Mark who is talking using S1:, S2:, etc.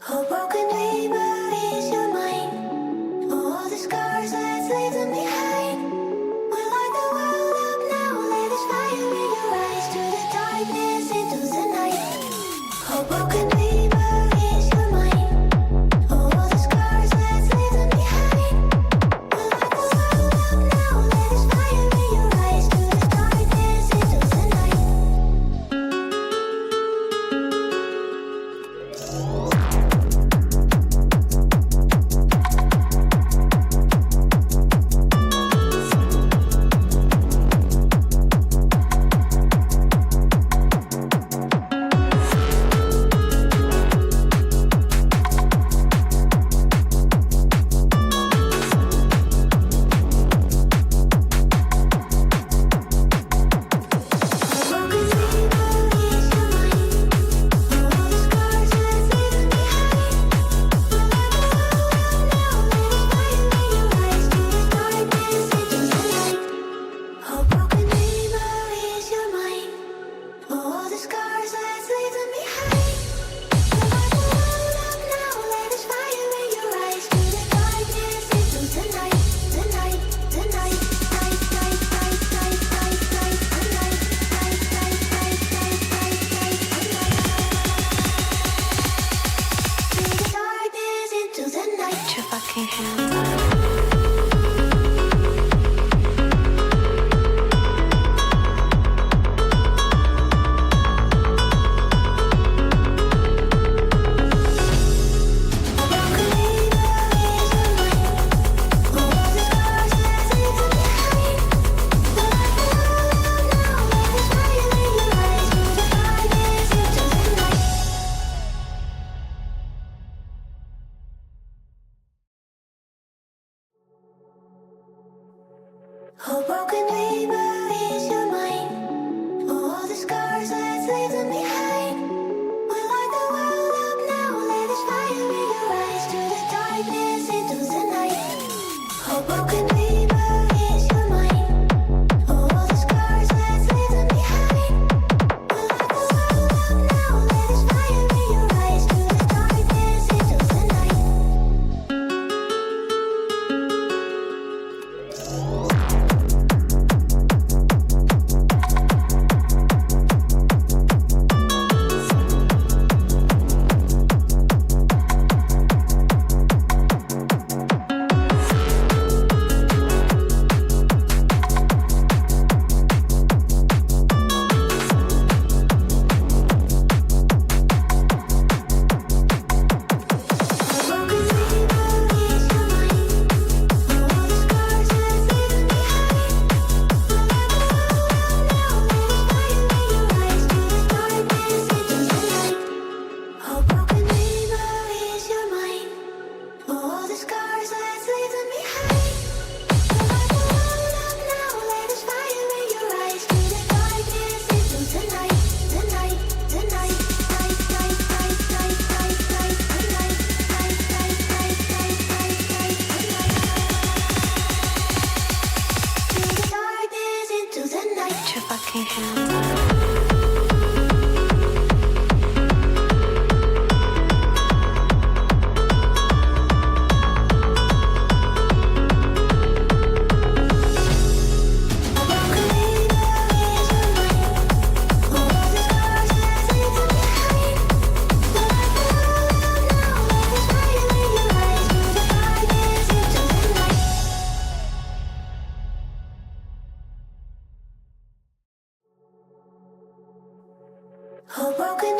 S1: A broken dreamer is your mind. All the scars, let's leave them behind. We light the world up now, let us fire in your eyes. To the darkness, into the night. A broken dreamer is your mind. All the scars, let's leave them behind. We light the world up now, let us fire in your eyes. To the darkness, into the night. A broken dreamer is your mind. All the scars, let's leave them behind. We light the world up now, let us fire in your eyes. To the darkness, into the night. A broken dreamer is your mind. All the scars, let's leave them behind. We light the world up now, let us fire in your eyes. To the darkness, into the night. A broken